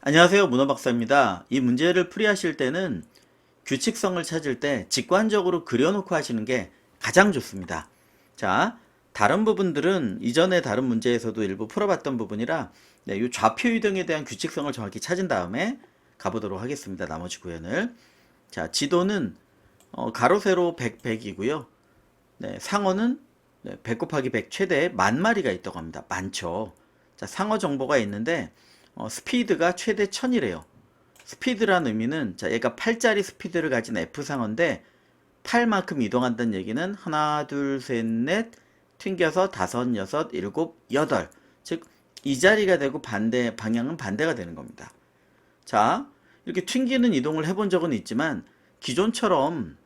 안녕하세요. 문어박사입니다. 이 문제를 풀이하실 때는 규칙성을 찾을 때 직관적으로 그려놓고 하시는 게 가장 좋습니다. 자, 다른 부분들은 이전에 다른 문제에서도 일부 풀어봤던 부분이라 이 좌표 이동에 대한 규칙성을 정확히 찾은 다음에 가보도록 하겠습니다. 나머지 구현을. 자, 지도는 가로 세로 100, 100이고요. 상어는 100 곱하기 100 최대 10,000마리가 있다고 합니다. 많죠. 자, 상어 정보가 있는데 스피드가 최대 1000이래요. 스피드란 의미는 자, 얘가 8짜리 스피드를 가진 F상어인데 8만큼 이동한다는 얘기는 하나, 둘, 셋, 넷, 튕겨서 다섯, 여섯, 일곱, 여덟. 즉, 이 자리가 되고 방향은 반대가 되는 겁니다. 자, 이렇게 튕기는 이동을 해본 적은 있지만 기존처럼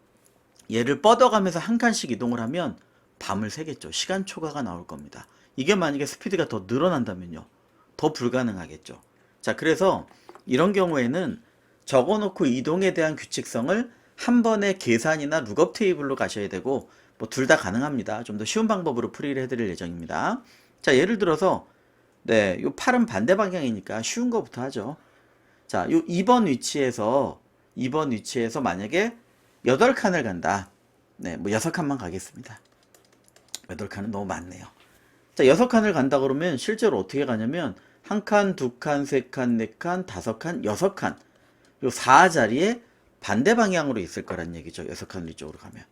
얘를 뻗어가면서 한 칸씩 이동을 하면 밤을 새겠죠. 시간 초과가 나올 겁니다. 이게 만약에 스피드가 더 늘어난다면요. 더 불가능하겠죠. 자, 그래서 이런 경우에는 적어놓고 이동에 대한 규칙성을 한 번에 계산이나 룩업 테이블로 가셔야 되고 뭐 둘 다 가능합니다. 좀 더 쉬운 방법으로 풀이를 해드릴 예정입니다. 자, 예를 들어서 요 팔은 반대 방향이니까 쉬운 거부터 하죠. 자, 요 2번 위치에서 만약에 8칸을 간다. 뭐 6칸만 가겠습니다. 8칸은 너무 많네요. 자, 6칸을 간다 그러면 실제로 어떻게 가냐면 한 칸, 두 칸, 세 칸, 네 칸, 다섯 칸, 여섯 칸. 요 4자리에 반대 방향으로 있을 거란 얘기죠. 6칸을 이쪽으로 가면.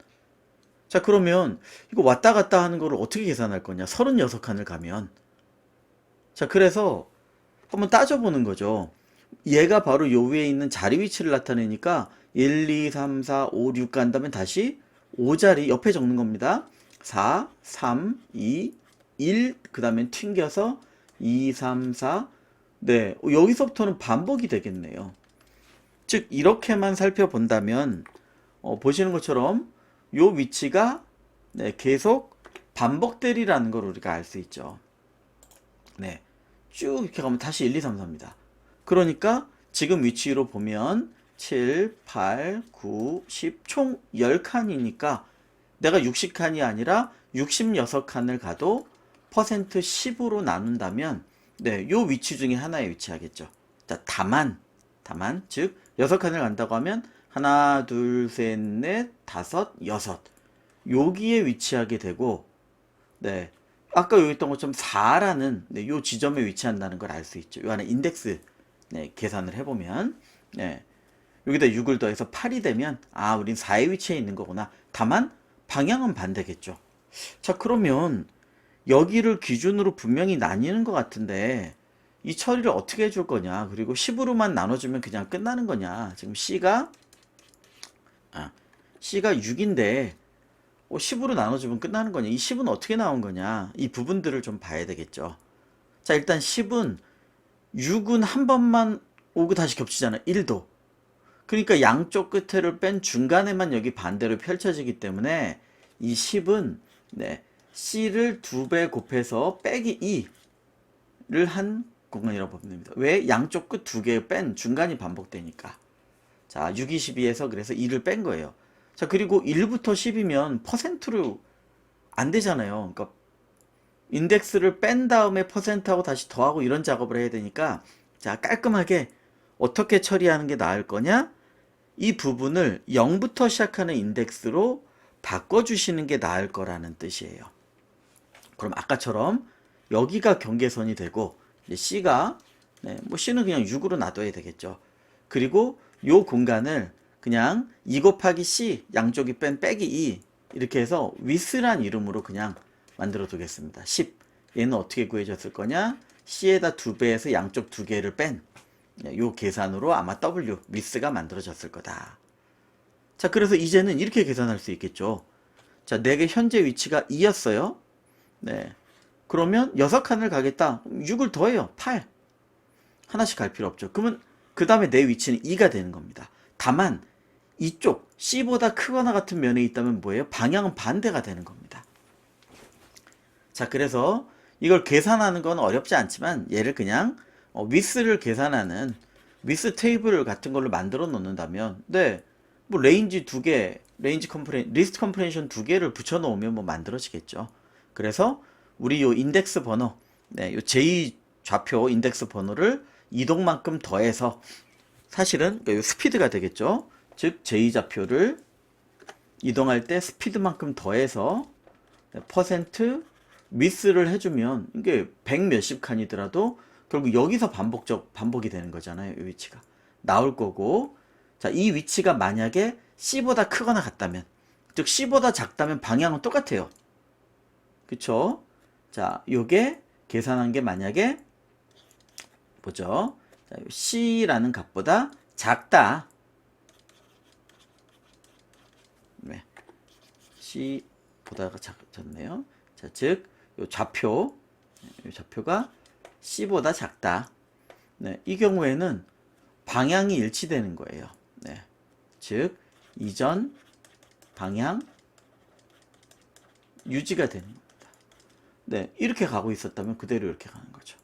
자, 그러면 이거 왔다 갔다 하는 거를 어떻게 계산할 거냐? 36칸을 가면. 자, 그래서 한번 따져보는 거죠. 얘가 바로 요 위에 있는 자리 위치를 나타내니까 1, 2, 3, 4, 5, 6 간다면 다시 5자리 옆에 적는 겁니다. 4, 3, 2, 1, 그 다음에 튕겨서 2, 3, 4. 여기서부터는 반복이 되겠네요. 즉, 이렇게만 살펴본다면, 보시는 것처럼 요 위치가 계속 반복되리라는 걸 우리가 알 수 있죠. 쭉 이렇게 가면 다시 1, 2, 3, 4입니다. 그러니까 지금 위치로 보면 7, 8, 9, 10, 총 10칸이니까 내가 60칸이 아니라 66칸을 가도 퍼센트 10으로 나눈다면 요 위치 중에 하나에 위치하겠죠. 자, 다만 즉 6칸을 간다고 하면 하나, 둘, 셋, 넷, 다섯, 여섯 여기에 위치하게 되고 아까 여기 있던 것처럼 4라는 요 지점에 위치한다는 걸 알 수 있죠. 요 안에 인덱스 계산을 해보면 여기다 6을 더해서 8이 되면 우린 4의 위치에 있는 거구나. 다만 방향은 반대겠죠. 자, 그러면 여기를 기준으로 분명히 나뉘는 것 같은데 이 처리를 어떻게 해줄 거냐, 그리고 10으로만 나눠주면 그냥 끝나는 거냐. 지금 C가 6인데 10으로 나눠주면 끝나는 거냐, 이 10은 어떻게 나온 거냐, 이 부분들을 좀 봐야 되겠죠. 자, 일단 10은 6은 한 번만 오고 다시 겹치잖아. 1도. 그러니까 양쪽 끝에를 뺀 중간에만 여기 반대로 펼쳐지기 때문에 이 10은 C를 2배 곱해서 빼기 2를 한 공간이라고 보면 됩니다. 왜? 양쪽 끝 2개 뺀 중간이 반복되니까. 자, 6, 22에서 그래서 2를 뺀 거예요. 자, 그리고 1부터 10이면 퍼센트로 안 되잖아요. 그러니까 인덱스를 뺀 다음에 퍼센트하고 다시 더하고 이런 작업을 해야 되니까, 자, 깔끔하게 어떻게 처리하는 게 나을 거냐? 이 부분을 0부터 시작하는 인덱스로 바꿔주시는 게 나을 거라는 뜻이에요. 그럼 아까처럼 여기가 경계선이 되고 이제 C가 뭐 C는 그냥 6으로 놔둬야 되겠죠. 그리고 요 공간을 그냥 2 곱하기 C 양쪽이 뺀 빼기 2 이렇게 해서 with란 이름으로 그냥 만들어 두겠습니다. 10. 얘는 어떻게 구해졌을 거냐? C에다 2배에서 양쪽 2개를 뺀 요 계산으로 아마 W, with가 만들어졌을 거다. 자, 그래서 이제는 이렇게 계산할 수 있겠죠. 자, 내게 현재 위치가 2였어요. 그러면 6칸을 가겠다. 6을 더해요. 8. 하나씩 갈 필요 없죠. 그러면 그 다음에 내 위치는 2가 되는 겁니다. 다만 이쪽 C보다 크거나 같은 면에 있다면 뭐예요? 방향은 반대가 되는 겁니다. 자, 그래서 이걸 계산하는 건 어렵지 않지만 얘를 그냥 with를 계산하는 with 테이블 같은 걸로 만들어 놓는다면 뭐 레인지 2개, 리스트 컴프레hen션 2개를 붙여 놓으면 뭐 만들어지겠죠. 그래서 우리 요 인덱스 번호, 요 제2 좌표 인덱스 번호를 이동만큼 더해서 사실은 요 스피드가 되겠죠. 즉 j-좌표를 이동할 때 스피드만큼 더해서 퍼센트 미스를 해주면 이게 100 몇십 칸이더라도 결국 여기서 반복이 되는 거잖아요. 이 위치가 나올 거고, 자, 이 위치가 만약에 C보다 크거나 같다면, 즉 C보다 작다면 방향은 똑같아요. 그쵸? 자, 요게 계산한 게 만약에 보죠. 자, C라는 값보다 작다. 네. C보다가 작네요. 자, 즉, 요 좌표가 C보다 작다. 네, 이 경우에는 방향이 일치되는 거예요. 네. 즉, 이전 방향 유지가 되는 겁니다. 네, 이렇게 가고 있었다면 그대로 이렇게 가는 거죠.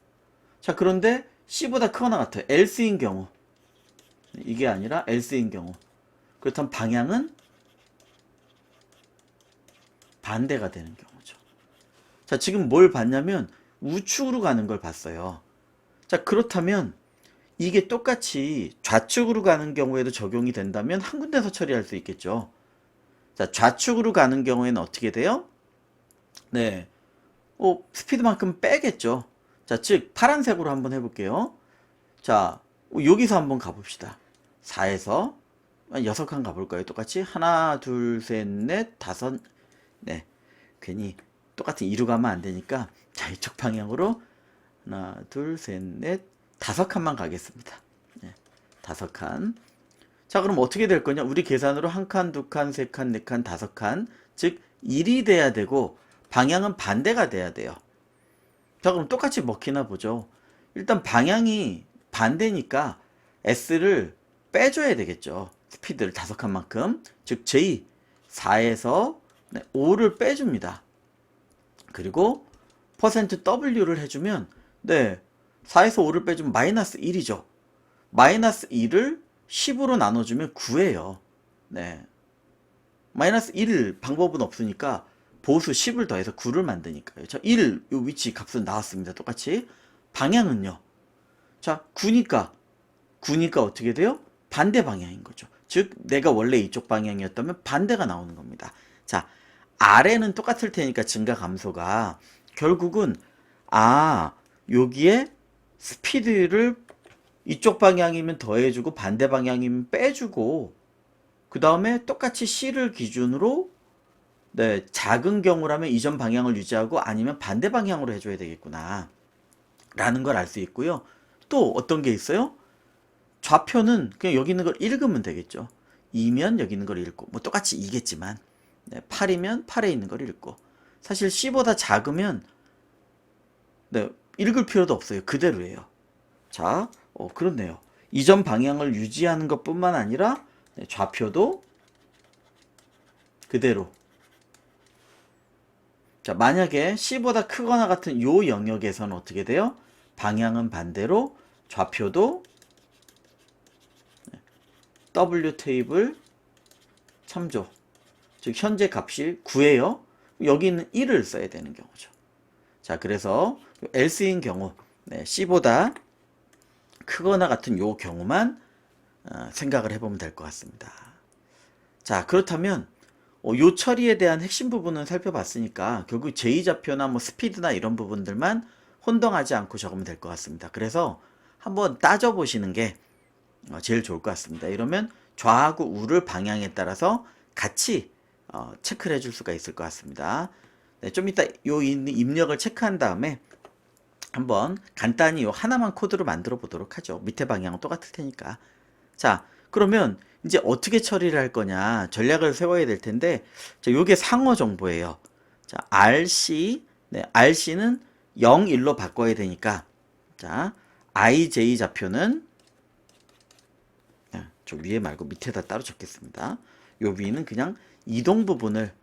자, 그런데 C보다 크거나 같아요. else인 경우. 이게 아니라 else인 경우. 그렇다면 방향은 반대가 되는 경우죠. 자, 지금 뭘 봤냐면 우측으로 가는 걸 봤어요. 자, 그렇다면 이게 똑같이 좌측으로 가는 경우에도 적용이 된다면 한 군데서 처리할 수 있겠죠. 자, 좌측으로 가는 경우에는 어떻게 돼요? 네, 스피드만큼 빼겠죠. 자, 즉 파란색으로 한번 해볼게요. 자, 여기서 한번 가봅시다. 4에서 6칸 가볼까요? 똑같이 하나, 둘, 셋, 넷, 다섯. 네, 괜히 똑같은 이루 가면 안 되니까, 자, 이쪽 방향으로 하나, 둘, 셋, 넷, 5칸만 가겠습니다. 네, 5칸. 자, 그럼 어떻게 될 거냐? 우리 계산으로 1칸, 2칸, 3칸, 4칸, 5칸. 즉 1이 돼야 되고 방향은 반대가 돼야 돼요. 자, 그럼 똑같이 먹히나 보죠. 일단 방향이 반대니까 S를 빼줘야 되겠죠. 스피드를 5칸만큼. 즉 J 4에서 5를 빼줍니다. 그리고 %W를 해주면, 네, 4에서 5를 빼주면 마이너스 1이죠. 마이너스 1을 10으로 나눠주면 9예요. 네. 마이너스 1 방법은 없으니까 보수 10을 더해서 9를 만드니까요. 자, 1, 요 위치 값은 나왔습니다. 똑같이. 방향은요. 자, 9니까 어떻게 돼요? 반대 방향인 거죠. 즉, 내가 원래 이쪽 방향이었다면 반대가 나오는 겁니다. 자, 아래는 똑같을 테니까 증가 감소가 결국은, 여기에 스피드를 이쪽 방향이면 더해주고 반대 방향이면 빼주고, 그 다음에 똑같이 C를 기준으로, 네, 작은 경우라면 이전 방향을 유지하고 아니면 반대 방향으로 해줘야 되겠구나 라는 걸 알 수 있고요. 또 어떤 게 있어요? 좌표는 그냥 여기 있는 걸 읽으면 되겠죠. 2면 여기 있는 걸 읽고, 뭐 똑같이 2겠지만, 네, 8이면 8에 있는 걸 읽고, 사실 C보다 작으면, 네, 읽을 필요도 없어요. 그대로예요. 자, 그렇네요. 이전 방향을 유지하는 것 뿐만 아니라, 네, 좌표도 그대로. 자, 만약에 C보다 크거나 같은 요 영역에서는 어떻게 돼요? 방향은 반대로, 좌표도 W 테이블 참조. 즉 현재 값이 9예요. 여기 있는 1을 써야 되는 경우죠. 자, 그래서 else인 경우, 네, C보다 크거나 같은 요 경우만 생각을 해보면 될 것 같습니다. 자, 그렇다면 요 처리에 대한 핵심 부분은 살펴봤으니까 결국 j-좌표나 뭐 스피드나 이런 부분들만 혼동하지 않고 적으면 될 것 같습니다. 그래서 한번 따져보시는 게 제일 좋을 것 같습니다. 이러면 좌하고 우를 방향에 따라서 같이 체크를 해줄 수가 있을 것 같습니다. 네, 좀 이따 요 입력을 체크한 다음에 한번 간단히 요 하나만 코드로 만들어 보도록 하죠. 밑에 방향은 똑같을 테니까. 자, 그러면 이제 어떻게 처리를 할 거냐 전략을 세워야 될 텐데, 자, 요게 상호 정보예요. 자, RC, 네, RC는 0, 1로 바꿔야 되니까, 자, IJ 좌표는, 저 위에 말고 밑에다 따로 적겠습니다. 요 위는 그냥 이동 부분을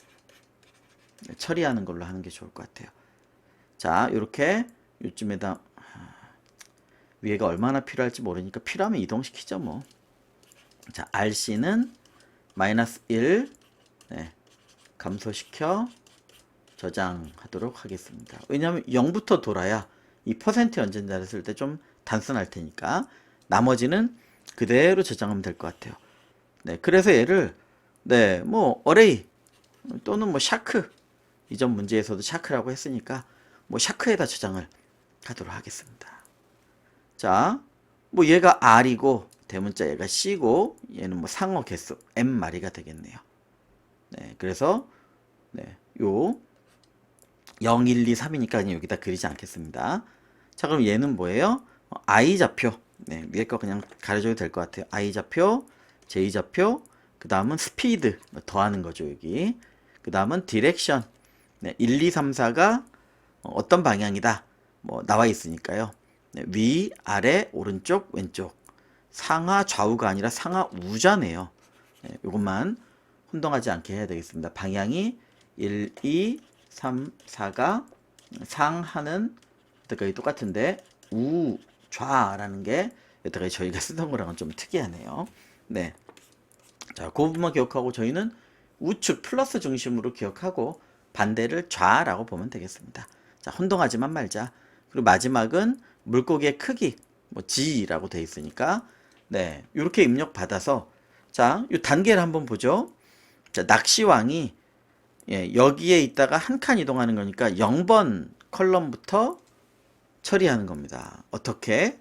처리하는 걸로 하는 게 좋을 것 같아요. 자, 요렇게 요쯤에다, 위에가 얼마나 필요할지 모르니까 필요하면 이동시키죠 뭐. 자, RC는 마이너스 1, 네, 감소시켜 저장하도록 하겠습니다. 왜냐하면 0부터 돌아야 이 퍼센트 연전자를 쓸 때 좀 단순할 테니까 나머지는 그대로 저장하면 될 것 같아요. 네, 그래서 얘를 네, 뭐 어레이 또는 뭐 샤크, 이전 문제에서도 샤크라고 했으니까 뭐 샤크에다 저장을 하도록 하겠습니다. 자, 뭐 얘가 R이고 대문자 얘가 C고 얘는 뭐 상어 개수 M 마리가 되겠네요. 네, 그래서 네, 요 0, 1, 2, 3이니까 그냥 여기다 그리지 않겠습니다. 자, 그럼 얘는 뭐예요? I 좌표. 네, 위에 거 그냥 가려줘도 될 것 같아요. I 좌표, J 좌표, 그 다음은 스피드, 더하는 거죠, 여기. 그 다음은 디렉션. 네, 1, 2, 3, 4가 어떤 방향이다. 뭐, 나와 있으니까요. 네, 위, 아래, 오른쪽, 왼쪽. 상하, 좌우가 아니라 상하, 우자네요. 네, 이것만 혼동하지 않게 해야 되겠습니다. 방향이 1, 2, 3, 4가 상하는 여태까지 똑같은데 우, 좌라는 게 여태까지 저희가 쓰던 거랑은 좀 특이하네요. 네. 자, 그 부분만 기억하고 저희는 우측 플러스 중심으로 기억하고 반대를 좌라고 보면 되겠습니다. 자, 혼동하지만 말자. 그리고 마지막은 물고기의 크기, 뭐 G라고 되어 있으니까 네, 이렇게 입력 받아서 자, 이 단계를 한번 보죠. 자, 낚시왕이 예, 여기에 있다가 한 칸 이동하는 거니까 0번 컬럼부터 처리하는 겁니다. 어떻게?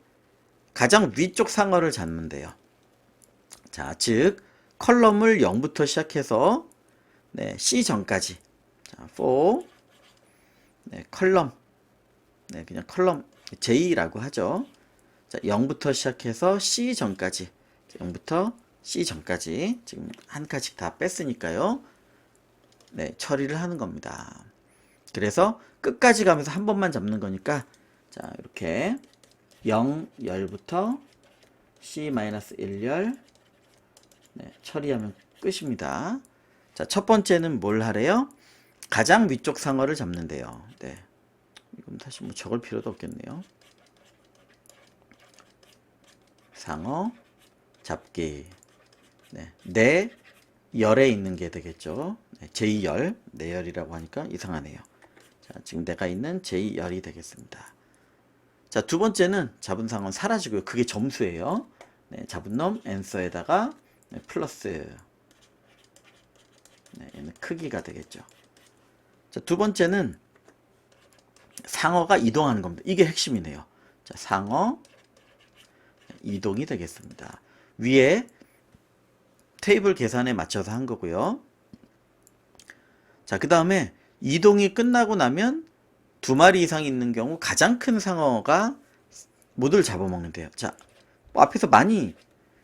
가장 위쪽 상어를 잡는 데요. 자, 즉 컬럼을 0부터 시작해서 네, C 전까지. 자, for 네, 컬럼. 네, 그냥 컬럼 J라고 하죠. 자, 0부터 시작해서 C 전까지. 0부터 C 전까지. 지금 한 칸씩 다 뺐으니까요. 네, 처리를 하는 겁니다. 그래서 끝까지 가면서 한 번만 잡는 거니까 자, 이렇게 0, 열부터 C-1열 네, 처리하면 끝입니다. 자, 첫 번째는 뭘 하래요? 가장 위쪽 상어를 잡는데요. 네. 이건 다시 뭐 적을 필요도 없겠네요. 상어 잡기. 네. 내 열에 있는 게 되겠죠. 네, 제2열. 내열이라고 하니까 이상하네요. 자, 지금 내가 있는 제2열이 되겠습니다. 자, 두 번째는 잡은 상어는 사라지고요. 그게 점수예요. 네, 잡은 놈 앤서에다가 네, 플러스 네, 얘는 크기가 되겠죠. 자, 두 번째는 상어가 이동하는 겁니다. 이게 핵심이네요. 자, 상어 이동이 되겠습니다. 위에 테이블 계산에 맞춰서 한 거고요. 자, 그 다음에 이동이 끝나고 나면 두 마리 이상 있는 경우 가장 큰 상어가 모두를 잡아먹는데요. 자, 뭐 앞에서 많이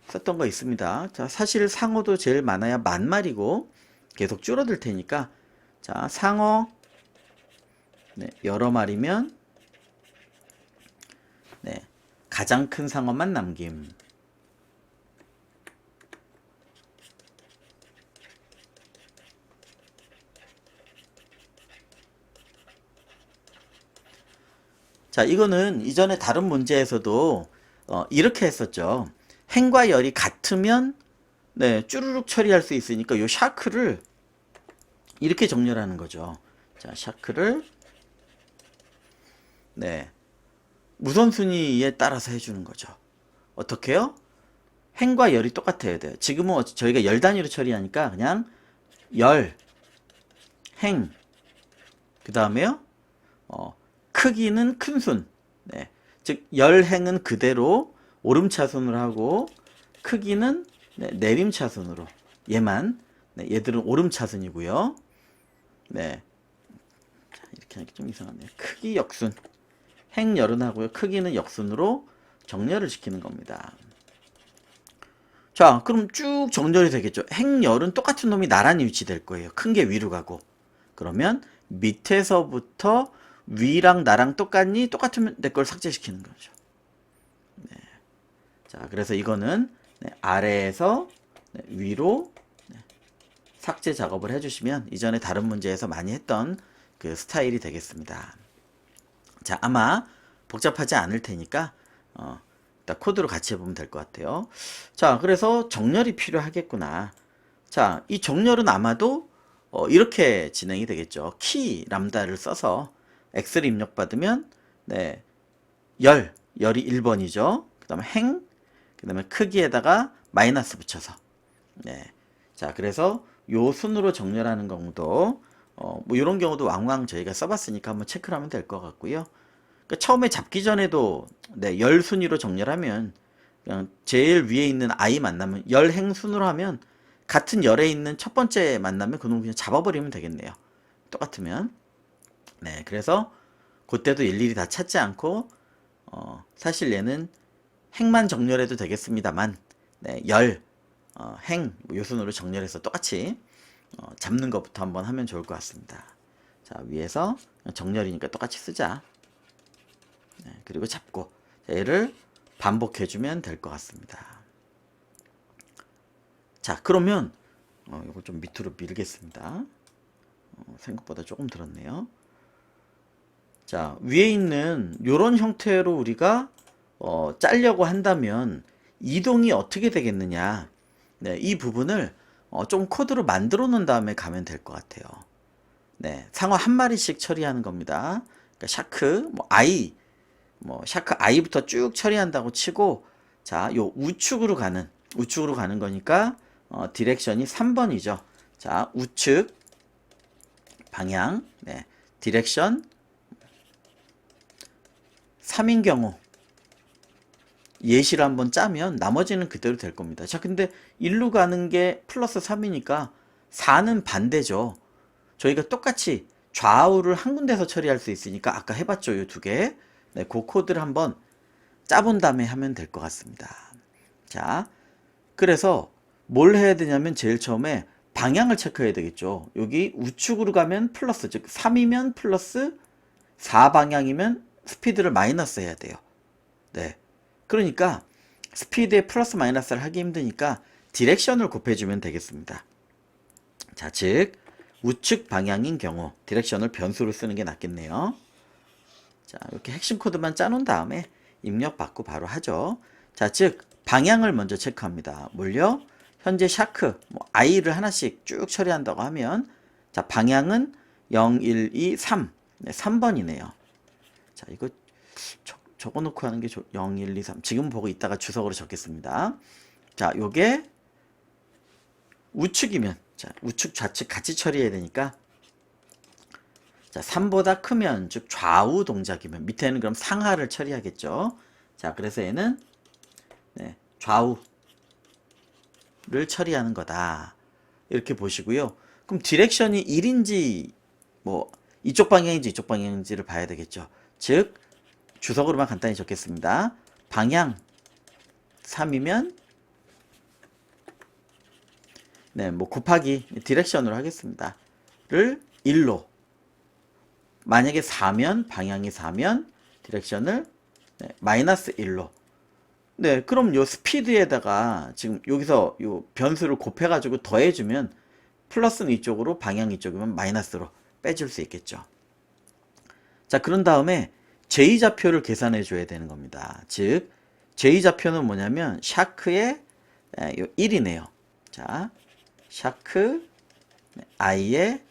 썼던 거 있습니다. 자, 사실 상어도 제일 많아야 10,000마리고 계속 줄어들 테니까 자, 상어 네, 여러 마리면 네, 가장 큰 상어만 남김. 자, 이거는 이전에 다른 문제에서도 이렇게 했었죠. 행과 열이 같으면 네, 쭈루룩 처리할 수 있으니까 요 샤크를 이렇게 정렬하는 거죠. 자, 샤크를 네, 우선순위에 따라서 해주는 거죠. 어떻게요? 행과 열이 똑같아야 돼요. 지금은 저희가 열 단위로 처리하니까 그냥 열, 행, 그 다음에요. 크기는 큰순. 네. 즉 열행은 그대로 오름차순으로 하고 크기는 네, 내림차순으로. 얘만 네, 얘들은 오름차순이고요. 네. 자, 이렇게 하니까 좀 이상하네요. 크기 역순. 행열은 하고요. 크기는 역순으로 정렬을 시키는 겁니다. 자, 그럼 쭉 정렬이 되겠죠. 행열은 똑같은 놈이 나란히 위치될 거예요. 큰 게 위로 가고. 그러면 밑에서부터 위랑 나랑 똑같니? 똑같으면 내 걸 삭제시키는 거죠. 네. 자, 그래서 이거는 네, 아래에서 네, 위로 네, 삭제 작업을 해주시면 이전에 다른 문제에서 많이 했던 그 스타일이 되겠습니다. 자, 아마 복잡하지 않을 테니까 일단 코드로 같이 해보면 될 것 같아요. 자, 그래서 정렬이 필요하겠구나. 자, 이 정렬은 아마도 이렇게 진행이 되겠죠. 키 람다를 써서 x를 입력받으면 네, 열 열이 1번이죠. 그 다음에 행, 그 다음에 크기에다가 마이너스 붙여서. 네. 자, 그래서 요 순으로 정렬하는 경우도, 뭐, 요런 경우도 왕왕 저희가 써봤으니까 한번 체크를 하면 될 것 같고요. 그러니까 처음에 잡기 전에도, 네, 열 순위로 정렬하면, 그냥 제일 위에 있는 i 만나면, 열 행순으로 하면, 같은 열에 있는 첫 번째 만나면 그놈 그냥 잡아버리면 되겠네요. 똑같으면. 네, 그래서, 그때도 일일이 다 찾지 않고, 사실 얘는 행만 정렬해도 되겠습니다만, 네, 열, 행, 뭐 요순으로 정렬해서 똑같이 잡는 것부터 한번 하면 좋을 것 같습니다. 자, 위에서 정렬이니까 똑같이 쓰자. 네, 그리고 잡고 자, 얘를 반복해주면 될 것 같습니다. 자, 그러면 이거 좀 밑으로 밀겠습니다. 생각보다 조금 들었네요. 자, 위에 있는 이런 형태로 우리가 짜려고 한다면 이동이 어떻게 되겠느냐. 네, 이 부분을 좀 코드로 만들어 놓은 다음에 가면 될 것 같아요. 네, 상어 한 마리씩 처리하는 겁니다. 그러니까 샤크, 뭐 I, 뭐 샤크 I부터 쭉 처리한다고 치고, 자, 요 우측으로 가는 거니까 디렉션이 3번이죠. 자, 우측 방향, 네, 디렉션 3인 경우 예시를 한번 짜면 나머지는 그대로 될 겁니다. 자, 근데 1로 가는 게 플러스 3이니까 4는 반대죠. 저희가 똑같이 좌우를 한 군데서 처리할 수 있으니까 아까 해봤죠, 이 두 개. 네, 그 코드를 한번 짜본 다음에 하면 될 것 같습니다. 자, 그래서 뭘 해야 되냐면 제일 처음에 방향을 체크해야 되겠죠. 여기 우측으로 가면 플러스, 즉 3이면 플러스, 4방향이면 스피드를 마이너스 해야 돼요. 네. 그러니까 스피드에 플러스 마이너스를 하기 힘드니까 디렉션을 곱해주면 되겠습니다. 자, 즉 우측 방향인 경우 디렉션을 변수로 쓰는 게 낫겠네요. 자, 이렇게 핵심 코드만 짜놓은 다음에 입력 받고 바로 하죠. 자, 즉 방향을 먼저 체크합니다. 뭘요? 현재 샤크 뭐 i를 하나씩 쭉 처리한다고 하면 자, 방향은 0, 1, 2, 3 네, 3번이네요. 자, 이거 적어놓고 하는 게 0, 1, 2, 3 지금 보고 있다가 주석으로 적겠습니다. 자, 요게 우측이면 자, 우측 좌측 같이 처리해야 되니까 자, 3보다 크면 즉 좌우 동작이면 밑에는 그럼 상하를 처리하겠죠. 자, 그래서 얘는 네, 좌우를 처리하는 거다. 이렇게 보시고요. 그럼 디렉션이 1인지 뭐 이쪽 방향인지 이쪽 방향인지를 봐야 되겠죠. 즉 주석으로만 간단히 적겠습니다. 방향 3이면 네, 뭐 곱하기 디렉션으로 하겠습니다. 를 1로 만약에 4면 방향이 4면 디렉션을 네, 마이너스 1로 네, 그럼 요 스피드에다가 지금 여기서 요 변수를 곱해가지고 더해주면 플러스는 이쪽으로 방향 이쪽이면 마이너스로 빼줄 수 있겠죠. 자, 그런 다음에 J좌표를 계산해 줘야 되는 겁니다. 즉 J좌표는 뭐냐면 샤크의 1이네요. 자, 샤크 i의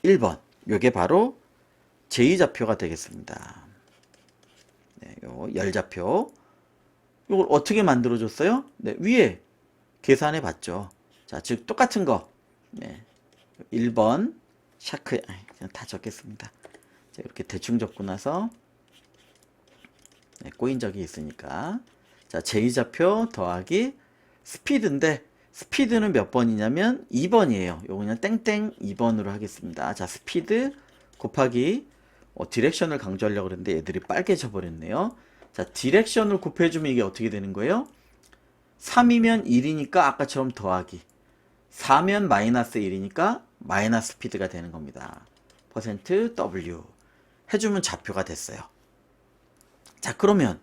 1번 요게 바로 J좌표가 되겠습니다. 네, 요 열좌표 이걸 어떻게 만들어 줬어요? 네, 위에 계산해 봤죠. 자, 즉 똑같은 거 네, 1번 샤크 그냥 다 적겠습니다. 자, 이렇게 대충 적고 나서 네, 꼬인 적이 있으니까 자, J좌표 더하기 스피드인데 스피드는 몇 번이냐면 2번이에요. 요거 그냥 땡땡 2번으로 하겠습니다. 자, 스피드 곱하기 디렉션을 강조하려고 그랬는데 얘들이 빨개져 버렸네요. 자, 디렉션을 곱해주면 이게 어떻게 되는 거예요? 3이면 1이니까 아까처럼 더하기 4면 마이너스 1이니까 마이너스 스피드가 되는 겁니다. 퍼센트 %W 해주면 좌표가 됐어요. 자, 그러면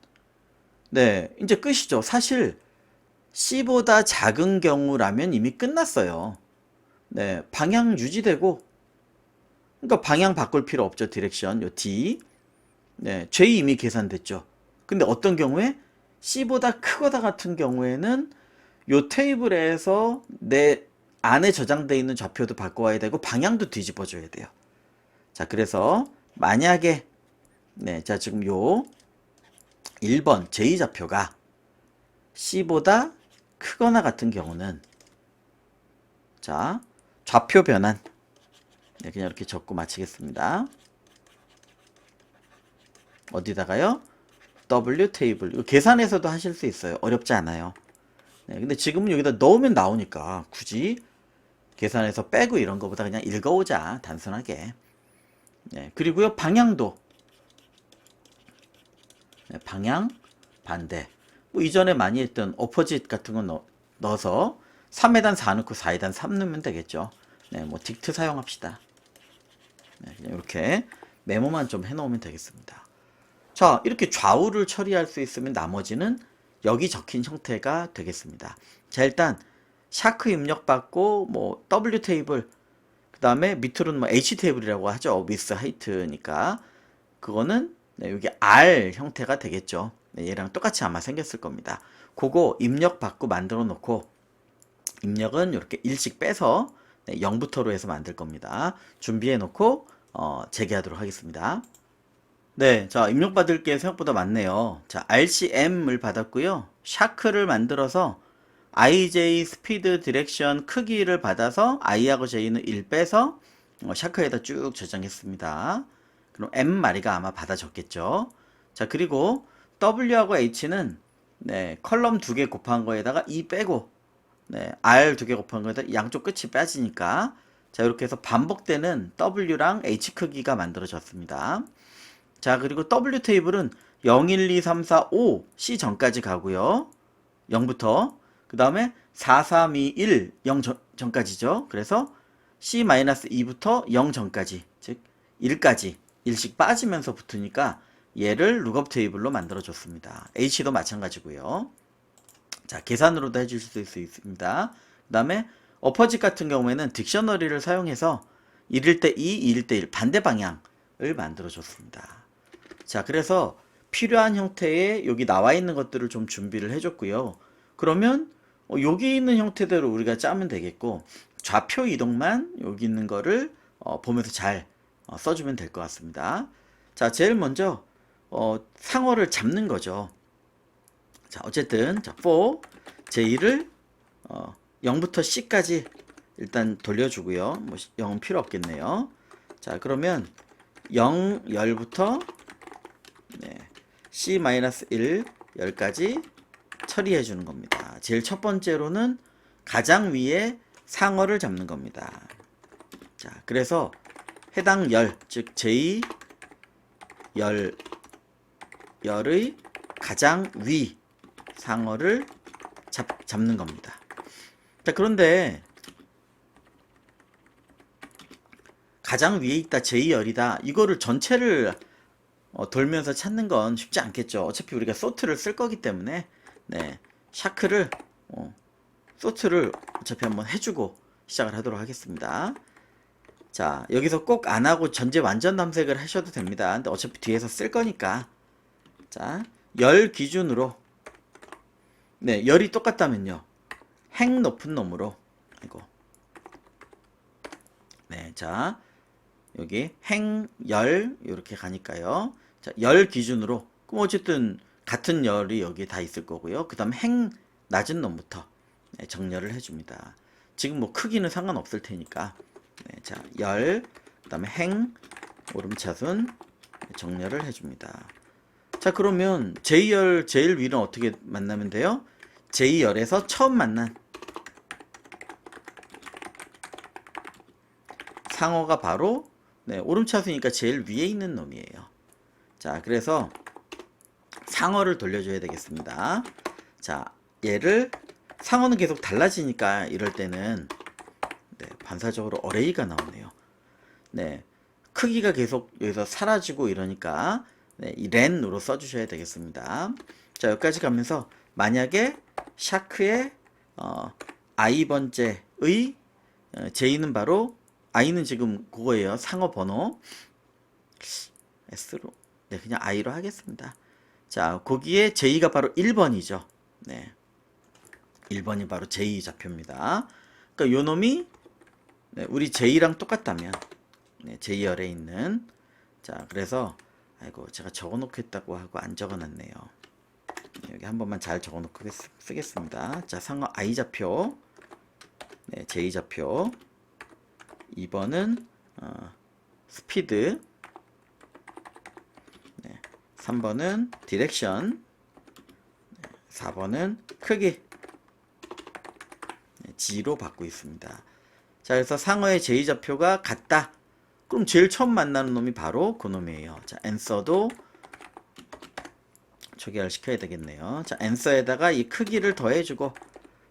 네, 이제 끝이죠. 사실 C보다 작은 경우라면 이미 끝났어요. 네, 방향 유지되고 그러니까 방향 바꿀 필요 없죠. 디렉션 요 D 네, J 이미 계산됐죠. 근데 어떤 경우에 C보다 크거다 같은 경우에는 요 테이블에서 내 안에 저장되어 있는 좌표도 바꿔야 되고 방향도 뒤집어 줘야 돼요. 자, 그래서 만약에 네, 자 지금 요 1번 제2좌표가 C보다 크거나 같은 경우는, 자, 좌표 변환. 네, 그냥 이렇게 적고 마치겠습니다. 어디다가요? W 테이블. 이거 계산해서도 하실 수 있어요. 어렵지 않아요. 네, 근데 지금은 여기다 넣으면 나오니까 굳이 계산해서 빼고 이런 거보다 그냥 읽어오자. 단순하게. 네, 그리고요, 방향도. 네, 방향, 반대. 뭐 이전에 많이 했던 어퍼짓 같은 거 넣어서 3의 단 4 넣고 4의 단 3 넣으면 되겠죠. 네, 뭐 딕트 사용합시다. 네, 그냥 이렇게 메모만 좀 해놓으면 되겠습니다. 자, 이렇게 좌우를 처리할 수 있으면 나머지는 여기 적힌 형태가 되겠습니다. 자, 일단 샤크 입력받고 뭐 W 테이블, 그 다음에 밑으로는 뭐 H 테이블이라고 하죠. with height니까 그거는 네, 여기 R 형태가 되겠죠. 네, 얘랑 똑같이 아마 생겼을 겁니다. 그거 입력받고 만들어 놓고, 입력은 이렇게 일씩 빼서 네, 0부터로 해서 만들 겁니다. 준비해 놓고 재개하도록 하겠습니다. 네, 자, 입력받을 게 생각보다 많네요. 자, RCM을 받았고요. 샤크를 만들어서 IJ 스피드 디렉션 크기를 받아서 I하고 J는 1 빼서 샤크에다 쭉 저장했습니다. 그럼 M 마리가 아마 받아졌겠죠. 자, 그리고 W하고 H는 네, 컬럼 2개 곱한 거에다가 2 빼고 네, R 2개 곱한 거에다 양쪽 끝이 빠지니까, 자, 이렇게 해서 반복되는 W랑 H 크기가 만들어졌습니다. 자, 그리고 W 테이블은 0, 1, 2, 3, 4, 5 C 전까지 가고요. 0부터 그 다음에 4, 3, 2, 1 0 전까지죠. 그래서 C-2부터 0 전까지, 즉 1까지 1씩 빠지면서 붙으니까 얘를 룩업 테이블로 만들어 줬습니다. H도 마찬가지고요. 자, 계산으로도 해줄 수 있습니다. 그 다음에 어퍼짓 같은 경우에는 딕셔너리를 사용해서 1일 때 2, 2일 때 1 반대 방향을 만들어 줬습니다. 자, 그래서 필요한 형태의 여기 나와 있는 것들을 좀 준비를 해줬고요. 그러면 여기 있는 형태대로 우리가 짜면 되겠고, 좌표 이동만 여기 있는 거를 보면서 잘 써주면 될 것 같습니다. 자, 제일 먼저 상어를 잡는 거죠. 자, 어쨌든 자, for j2를 0부터 c까지 일단 돌려주고요. 뭐 0은 필요 없겠네요. 자, 그러면 0, 10부터 네, C-1, 10까지 처리해 주는 겁니다. 제일 첫 번째로는 가장 위에 상어를 잡는 겁니다. 자, 그래서 해당 열, 즉 제2 열의 가장 위 상어를 잡는 겁니다. 자, 그런데 가장 위에 있다, 제2열이다, 이거를 전체를 돌면서 찾는 건 쉽지 않겠죠. 어차피 우리가 소트를 쓸 거기 때문에 네, 샤크를 소트를 어차피 한번 해주고 시작을 하도록 하겠습니다. 자, 여기서 꼭 안하고 전제 완전 남색을 하셔도 됩니다. 근데 어차피 뒤에서 쓸 거니까. 자, 열 기준으로 네, 열이 똑같다면요, 행 높은 놈으로, 이거 네, 자, 여기 행, 열 이렇게 가니까요. 자, 열 기준으로, 그럼 어쨌든 같은 열이 여기 다 있을 거고요. 그 다음 행 낮은 놈부터 네, 정렬을 해줍니다. 지금 뭐 크기는 상관없을 테니까. 네, 자, 열, 그 다음에 행, 오름차순 정렬을 해줍니다. 자, 그러면 제2열 제일 위는 어떻게 만나면 돼요? 제2열에서 처음 만난 상어가 바로 네, 오름차수니까 제일 위에 있는 놈이에요. 자, 그래서 상어를 돌려줘야 되겠습니다. 자, 얘를, 상어는 계속 달라지니까 이럴 때는 네, 반사적으로 어레이가 나오네요. 네, 크기가 계속 여기서 사라지고 이러니까 네, 이 렌으로 써주셔야 되겠습니다. 자, 여기까지 가면서 만약에 샤크의 i번째의 j는 바로, i는 지금 그거예요. 상어 번호 s로, 네, 그냥 i로 하겠습니다. 자, 거기에 j가 바로 1번이죠. 네, 1번이 바로 j 좌표입니다. 그러니까 요 놈이 네, 우리 j랑 똑같다면 네, j열에 있는, 자, 그래서 아이고, 제가 적어놓겠다고 하고 안 적어놨네요. 여기 한 번만 잘 적어놓고 쓰겠습니다. 자, 상어 I좌표, 네, J좌표, 2번은 스피드, 네, 3번은 디렉션, 4번은 크기, 네, G로 받고 있습니다. 자, 그래서 상어의 J좌표가 같다. 그럼 제일 처음 만나는 놈이 바로 그 놈이에요. 자, 앤서도 초기화를 시켜야 되겠네요. 자, 앤서에다가 이 크기를 더해주고,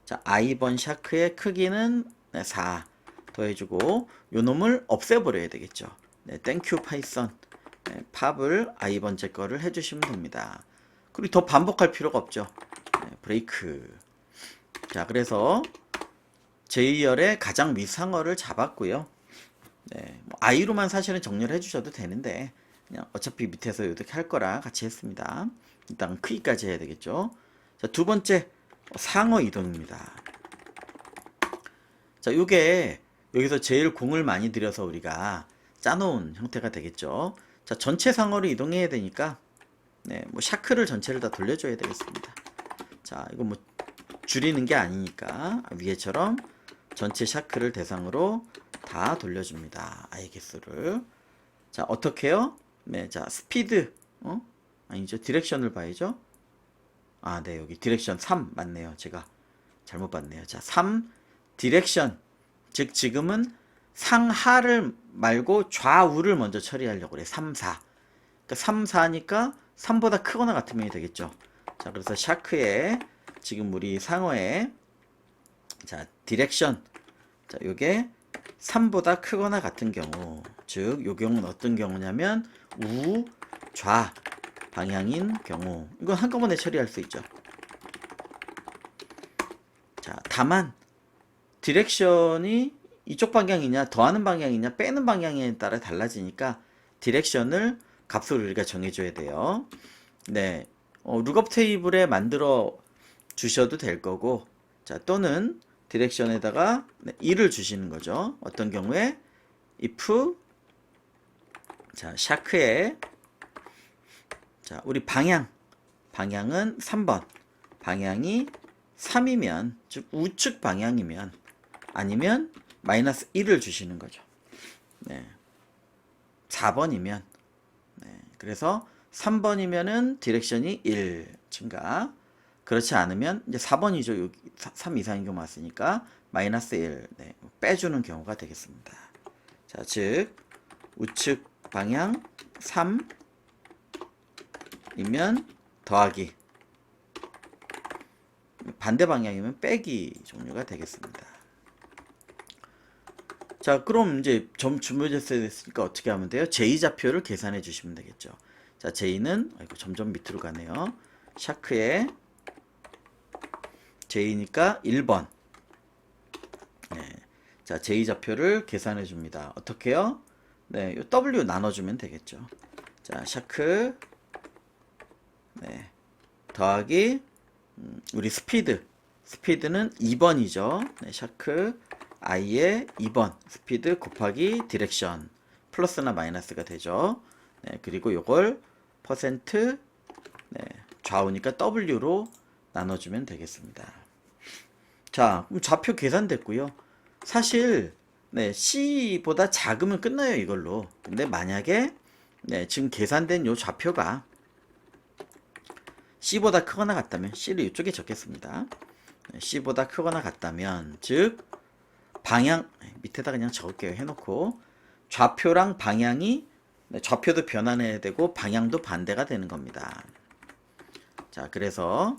자, I번 샤크의 크기는 4 더해주고, 요 놈을 없애버려야 되겠죠. 네, 땡큐 파이썬. 네, 팝을 I번째 거를 해주시면 됩니다. 그리고 더 반복할 필요가 없죠. 네, 브레이크. 자, 그래서 J열의 가장 윗상어를 잡았고요. 네, 뭐 I로만 사실은 정렬해 주셔도 되는데 그냥 어차피 밑에서 이렇게 할 거라 같이 했습니다. 일단 크기까지 해야 되겠죠. 자, 두 번째 상어 이동입니다. 자, 요게 여기서 제일 공을 많이 들여서 우리가 짜놓은 형태가 되겠죠. 자, 전체 상어를 이동해야 되니까 네, 뭐 샤크를 전체를 다 돌려줘야 되겠습니다. 자, 이거 뭐 줄이는 게 아니니까 위에처럼 전체 샤크를 대상으로 다 돌려줍니다. I 개수를. 자, 어떻게요? 네, 자, 스피드, 아니죠. 디렉션을 봐야죠. 아, 네, 여기 디렉션 3 맞네요. 제가 잘못 봤네요. 자, 3 디렉션. 즉, 지금은 상하를 말고 좌우를 먼저 처리하려고 그래. 3, 4. 그러니까 3, 4니까 3보다 크거나 같으면 되겠죠. 자, 그래서 샤크에 지금 우리 상어에 자, 디렉션. 자, 요게 3보다 크거나 같은 경우, 즉, 요 경우는 어떤 경우냐면 우, 좌 방향인 경우. 이건 한꺼번에 처리할 수 있죠. 자, 다만 디렉션이 이쪽 방향이냐, 더하는 방향이냐, 빼는 방향에 따라 달라지니까 디렉션을 값을 우리가 정해줘야 돼요. 네, 룩업 테이블에 만들어 주셔도 될 거고, 자, 또는 디렉션에다가 1을 주시는 거죠. 어떤 경우에 if 자, 샤크에 자, 우리 방향은 3번. 방향이 3이면 즉 우측 방향이면 아니면 마이너스 1을 주시는 거죠. 네. 4번이면 네. 그래서 3번이면은 디렉션이 1 증가. 그렇지 않으면 이제 4번이죠. 여기 3 이상인 경우 왔으니까 마이너스 1 네, 빼주는 경우가 되겠습니다. 자, 즉 우측 방향 3이면 더하기, 반대 방향이면 빼기 종류가 되겠습니다. 자, 그럼 이제 점 준비됐으니까 어떻게 하면 돼요? J좌표를 계산해 주시면 되겠죠. 자, J는 아이고 점점 밑으로 가네요. 샤크에 J니까 1번. 네. 자, J좌표를 계산해 줍니다. 어떻게요? 네, 요 W 나눠주면 되겠죠. 자, 샤크, 네, 더하기, 우리 스피드는 2번이죠. 네, 샤크, I의 2번, 스피드 곱하기 디렉션, 플러스나 마이너스가 되죠. 네, 그리고 요걸 퍼센트, 네, 좌우니까 W로 나눠주면 되겠습니다. 자, 그럼 좌표 계산됐고요. 사실 네, C보다 작으면 끝나요, 이걸로. 근데 만약에 네, 지금 계산된 요 좌표가 C보다 크거나 같다면 C를 이쪽에 적겠습니다. 네, C보다 크거나 같다면 즉 방향 밑에다 그냥 적을게요. 해놓고 좌표랑 방향이 네, 좌표도 변환해야 되고 방향도 반대가 되는 겁니다. 자, 그래서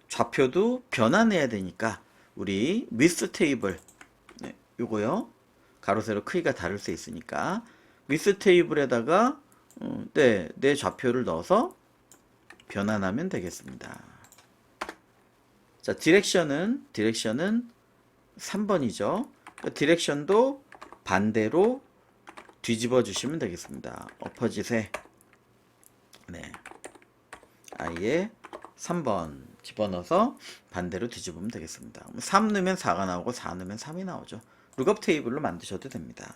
좌표도 변환해야 되니까 우리 위스 테이블 네, 요거요. 가로 세로 크기가 다를 수 있으니까 위스 테이블에다가 네, 내 좌표를 넣어서 변환하면 되겠습니다. 자, 디렉션은 3번이죠. 그러니까 디렉션도 반대로 뒤집어 주시면 되겠습니다. 엎어지세 네, I에 3번 집어넣어서 반대로 뒤집으면 되겠습니다. 3 넣으면 4가 나오고 4 넣으면 3이 나오죠. 룩업 테이블로 만드셔도 됩니다.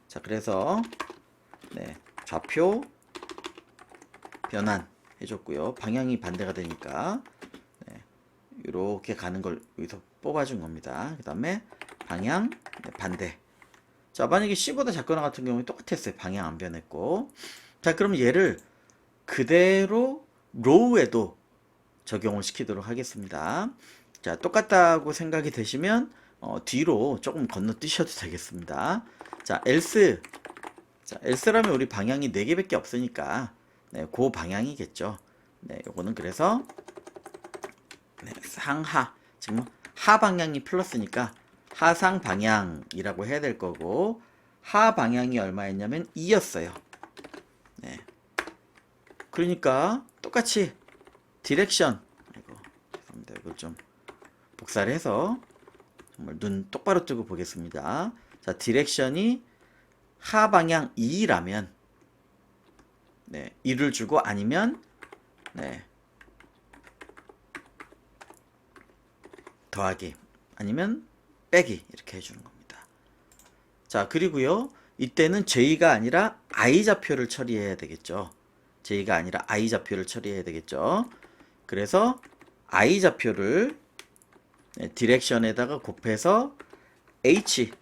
자, 그래서 네, 좌표 변환 해줬고요. 방향이 반대가 되니까 네, 이렇게 가는 걸 여기서 뽑아준 겁니다. 그 다음에 방향 네, 반대. 자, 만약에 C보다 작거나 같은 경우에 똑같았어요. 방향 안 변했고. 자, 그럼 얘를 그대로 로우에도 적용을 시키도록 하겠습니다. 자, 똑같다고 생각이 되시면 뒤로 조금 건너뛰셔도 되겠습니다. 자, else. 자, else라면 우리 방향이 4개밖에 없으니까 네, 그 방향이겠죠. 네, 요거는 그래서 네, 상하. 지금 하 방향이 플러스니까 하상 방향이라고 해야 될 거고, 하 방향이 얼마였냐면 2였어요. 네. 그러니까 똑같이 디렉션. 아이고, 죄송합니다. 이걸 좀 복사를 해서 정말 눈 똑바로 뜨고 보겠습니다. 자, 디렉션이 하 방향 2라면 네, 2를 주고 아니면 네, 더하기 아니면 빼기 이렇게 해주는 겁니다. 자, 그리고요, 이때는 J가 아니라 I 좌표를 처리해야 되겠죠. J가 아니라 I 좌표를 처리해야 되겠죠. 그래서 I 좌표를 네, 디렉션에다가 곱해서 H,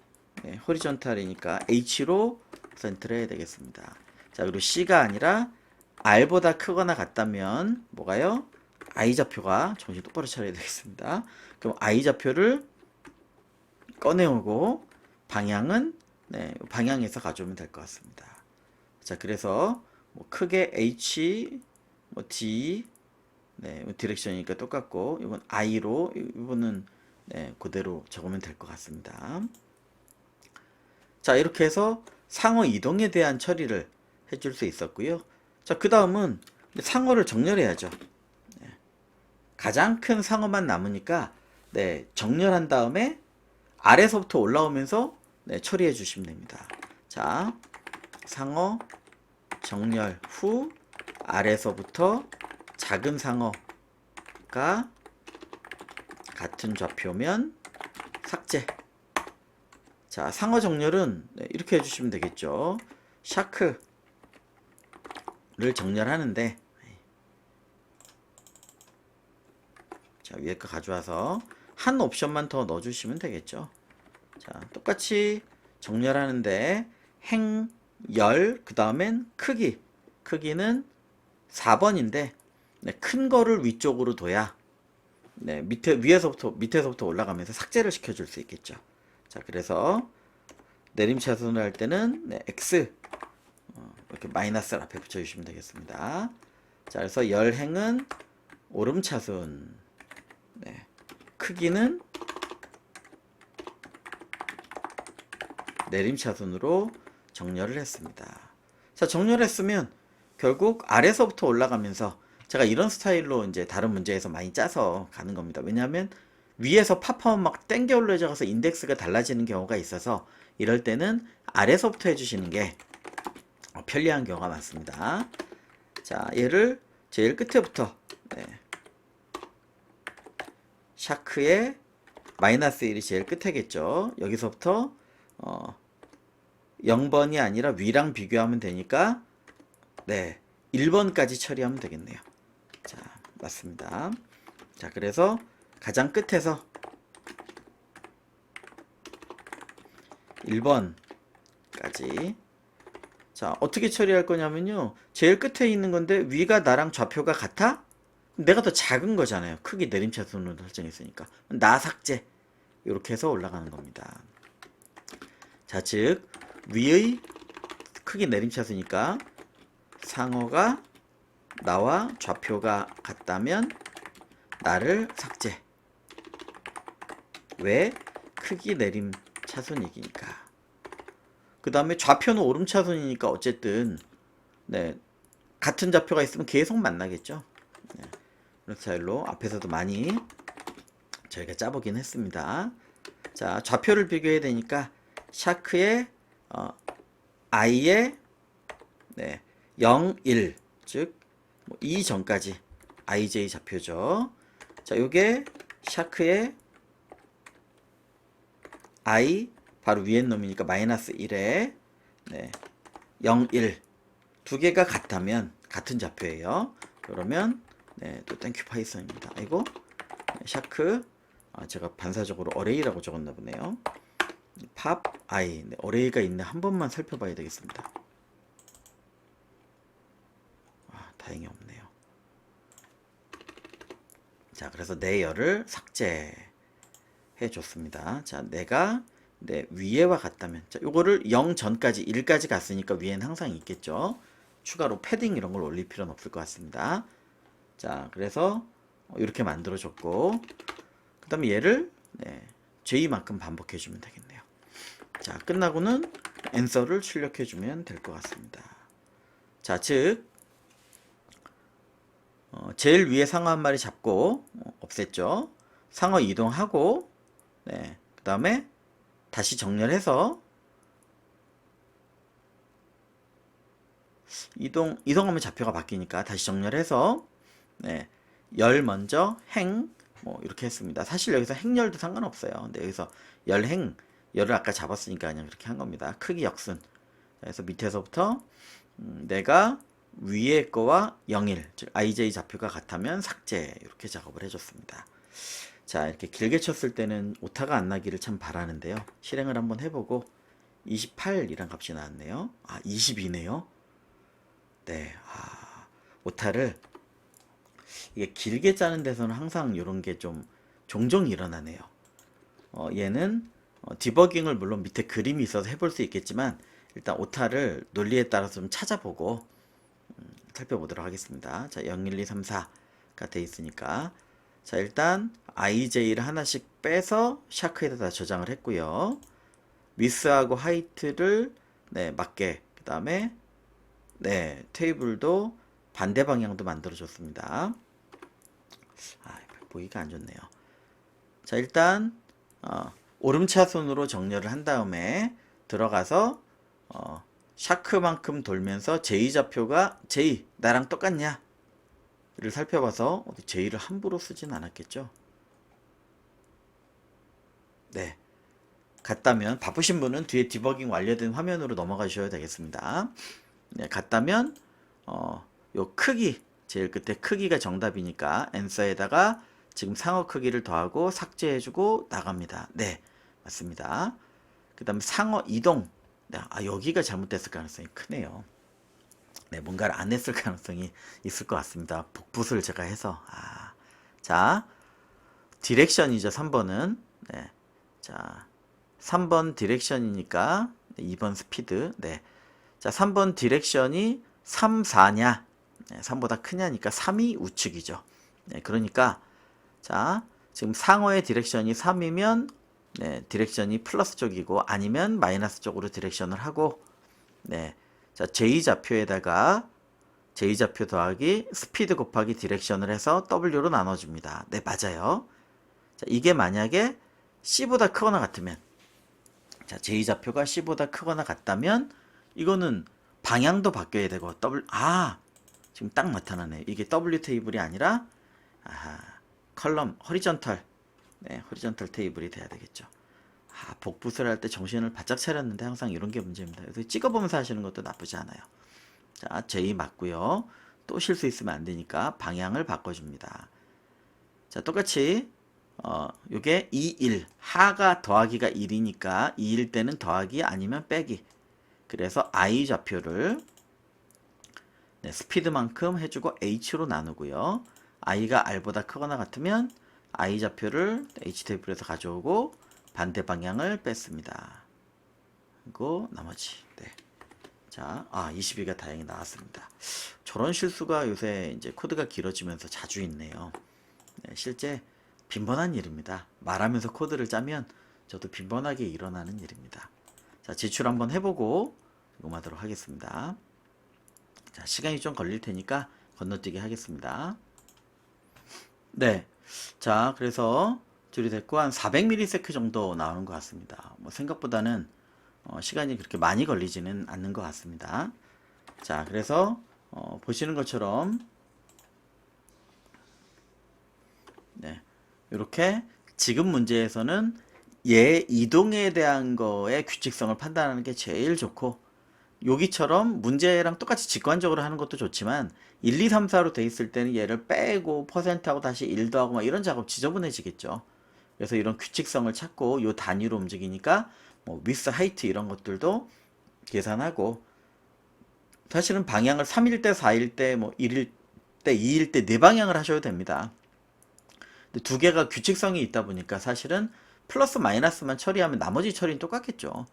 네, 호리존탈이니까 H로 센트를 해야 되겠습니다. 자, 그리고 C가 아니라 R보다 크거나 같다면 뭐가요? I 좌표가 정신 똑바로 차려야 되겠습니다. 그럼 I 좌표를 꺼내오고 방향은 네, 방향에서 가져오면 될 것 같습니다. 자, 그래서 뭐 크게 H, 뭐 D, 네, 디렉션이니까 똑같고 이건 I로 이거는 네, 그대로 적으면 될 것 같습니다. 자, 이렇게 해서 상어 이동에 대한 처리를 해줄 수 있었고요. 자, 그 다음은 상어를 정렬해야죠. 네, 가장 큰 상어만 남으니까 네, 정렬한 다음에 아래서부터 올라오면서 네, 처리해 주시면 됩니다. 자, 상어 정렬 후 아래서부터 작은 상어가 같은 좌표면 삭제. 자, 상어 정렬은 네, 이렇게 해주시면 되겠죠. 샤크를 정렬하는데 자, 위에 거 가져와서 한 옵션만 더 넣어주시면 되겠죠. 자, 똑같이 정렬하는데 행, 열, 그 다음엔 크기. 크기는 4번인데 네, 큰 거를 위쪽으로 둬야 네, 밑에서부터 올라가면서 삭제를 시켜줄 수 있겠죠. 자, 그래서 내림차순을 할 때는 네, X 이렇게 마이너스를 앞에 붙여주시면 되겠습니다. 자, 그래서 열행은 오름차순, 네, 크기는 내림차순으로 정렬을 했습니다. 자, 정렬했으면 결국 아래서부터 올라가면서 제가 이런 스타일로 이제 다른 문제에서 많이 짜서 가는 겁니다. 왜냐하면 위에서 팝하면 막 땡겨 올려져서 인덱스가 달라지는 경우가 있어서 이럴 때는 아래서부터 해주시는 게 편리한 경우가 많습니다. 자, 얘를 제일 끝에부터 네, 샤크의 마이너스 1이 제일 끝에겠죠. 여기서부터 0번이 아니라 위랑 비교하면 되니까 네, 1번까지 처리하면 되겠네요. 자, 맞습니다. 자, 그래서 가장 끝에서 1번까지 자, 어떻게 처리할 거냐면요, 제일 끝에 있는 건데 위가 나랑 좌표가 같아? 내가 더 작은 거잖아요. 크기 내림차순으로 설정했으니까 나 삭제 이렇게 해서 올라가는 겁니다. 자, 즉 위의 크기 내림차순이니까 상어가 나와 좌표가 같다면 나를 삭제. 왜? 크기 내림 차순이니까. 그 다음에 좌표는 오름 차순이니까 어쨌든 네, 같은 좌표가 있으면 계속 만나겠죠. 네, 이런 스타일로 앞에서도 많이 저희가 짜보긴 했습니다. 자, 좌표를 비교해야 되니까 샤크의 i의 네, 0, 1, 즉 이 전까지 ij 좌표죠. 자, 요게 샤크의 i 바로 위에 놈이니까 마이너스 1에 네, 0, 1 두 개가 같다면 같은 좌표예요. 그러면 네, 또 땡큐 파이썬입니다. 아이고 샤크 제가 반사적으로 어레이라고 적었나 보네요. 팝 아이 네, 어레이가 있네. 한 번만 살펴봐야 되겠습니다. 다행히 없네요. 자, 그래서 내열을 삭제해 줬습니다. 자, 내가 네, 위에와 같다면 자, 요거를 0 전까지 1까지 갔으니까 위에는 항상 있겠죠. 추가로 패딩 이런 걸 올릴 필요는 없을 것 같습니다. 자, 그래서 이렇게 만들어 줬고 그 다음에 얘를 네, J만큼 반복해 주면 되겠네요. 자, 끝나고는 answer를 출력해 주면 될 것 같습니다. 자, 즉 제일 위에 상어 한 마리 잡고 없앴죠. 상어 이동하고 네, 그 다음에 다시 정렬해서 이동하면 좌표가 바뀌니까 다시 정렬해서 네, 열 먼저 행 뭐 이렇게 했습니다. 사실 여기서 행열도 상관없어요. 근데 여기서 열행 열을 아까 잡았으니까 그냥 그렇게 한 겁니다. 크기 역순. 그래서 밑에서부터 내가 위에 거와 0일 즉 IJ 좌표가 같다면 삭제 이렇게 작업을 해줬습니다. 자, 이렇게 길게 쳤을 때는 오타가 안 나기를 참 바라는데요. 실행을 한번 해보고 28이란 값이 나왔네요. 22네요. 네, 오타를 이게 길게 짜는 데서는 항상 이런 게 좀 종종 일어나네요. 얘는 디버깅을 물론 밑에 그림이 있어서 해볼 수 있겠지만 일단 오타를 논리에 따라서 좀 찾아보고 살펴보도록 하겠습니다. 자, 0, 1, 2, 3, 4가 돼 있으니까 자, 일단 IJ를 하나씩 빼서 샤크에다 저장을 했고요. 위스하고 하이트를 네, 맞게 그 다음에 네, 테이블도 반대 방향도 만들어 줬습니다. 보기가 안 좋네요. 자, 일단 오름차순으로 정렬을 한 다음에 들어가서 샤크만큼 돌면서 J좌표가 J 나랑 똑같냐 를 살펴봐서 J를 함부로 쓰진 않았겠죠. 네, 같다면 바쁘신 분은 뒤에 디버깅 완료된 화면으로 넘어가 주셔야 되겠습니다. 네, 같다면 요 크기 제일 끝에 크기가 정답이니까 answer에다가 지금 상어 크기를 더하고 삭제해주고 나갑니다. 네, 맞습니다. 그 다음 상어 이동. 네, 여기가 잘못됐을 가능성이 크네요. 네, 뭔가를 안 했을 가능성이 있을 것 같습니다. 복붙을 제가 해서. 자, 디렉션이죠. 3번은. 네, 자, 3번 디렉션이니까 2번 스피드. 네, 자, 3번 디렉션이 3, 4냐? 네, 3보다 크냐니까 3이 우측이죠. 네, 그러니까 자, 지금 상어의 디렉션이 3이면 네, 디렉션이 플러스 쪽이고 아니면 마이너스 쪽으로 디렉션을 하고 네, 자, J좌표에다가 J좌표 더하기 스피드 곱하기 디렉션을 해서 W로 나눠줍니다. 네, 맞아요. 자, 이게 만약에 C보다 크거나 같으면 자, J좌표가 C보다 크거나 같다면 이거는 방향도 바뀌어야 되고 지금 딱 나타나네. 이게 W 테이블이 아니라 컬럼 허리전털 네, 허리전털 테이블이 돼야 되겠죠. 복붙을 할 때 정신을 바짝 차렸는데 항상 이런 게 문제입니다. 그래서 찍어보면서 하시는 것도 나쁘지 않아요. 자, J 맞고요. 또 실수 있으면 안 되니까 방향을 바꿔줍니다. 자, 똑같이 요게 2, 1 하가 더하기가 1이니까 2일 때는 더하기 아니면 빼기. 그래서 I 좌표를 네, 스피드만큼 해주고 H로 나누고요. I가 R보다 크거나 같으면 I 좌표를 H 테이블에서 가져오고 반대 방향을 뺐습니다. 그리고 나머지 네. 자, 22가 다행히 나왔습니다. 저런 실수가 요새 이제 코드가 길어지면서 자주 있네요. 네, 실제 빈번한 일입니다. 말하면서 코드를 짜면 저도 빈번하게 일어나는 일입니다. 자, 제출 한번 해보고 녹음하도록 하겠습니다. 자, 시간이 좀 걸릴 테니까 건너뛰기 하겠습니다. 네, 자, 그래서 줄이 됐고 한 400ms 정도 나오는 것 같습니다. 뭐 생각보다는 시간이 그렇게 많이 걸리지는 않는 것 같습니다. 자, 그래서 보시는 것처럼 네, 이렇게 지금 문제에서는 얘 이동에 대한 거의 규칙성을 판단하는 게 제일 좋고 여기처럼 문제랑 똑같이 직관적으로 하는 것도 좋지만 1, 2, 3, 4로 돼 있을 때는 얘를 빼고 퍼센트하고 다시 1 더하고 막 이런 작업 지저분해지겠죠. 그래서 이런 규칙성을 찾고 요 단위로 움직이니까 뭐 위스 하이트 이런 것들도 계산하고, 사실은 방향을 3일 때, 4일 때, 뭐 1일 때, 2일 때 네 방향을 하셔도 됩니다. 근데 두 개가 규칙성이 있다 보니까 사실은 플러스 마이너스만 처리하면 나머지 처리는 똑같겠죠.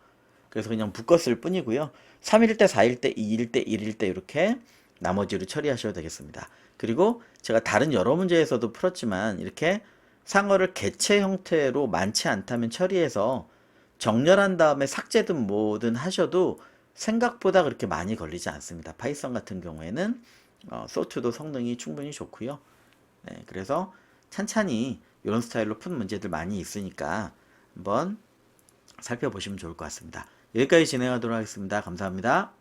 그래서 그냥 묶었을 뿐이고요. 3일 때, 4일 때, 2일 때, 1일 때 이렇게 나머지를 처리하셔도 되겠습니다. 그리고 제가 다른 여러 문제에서도 풀었지만 이렇게 상어를 개체 형태로 많지 않다면 처리해서 정렬한 다음에 삭제든 뭐든 하셔도 생각보다 그렇게 많이 걸리지 않습니다. 파이썬 같은 경우에는 소트도 성능이 충분히 좋고요. 네, 그래서 찬찬히 이런 스타일로 푼 문제들 많이 있으니까 한번 살펴보시면 좋을 것 같습니다. 여기까지 진행하도록 하겠습니다. 감사합니다.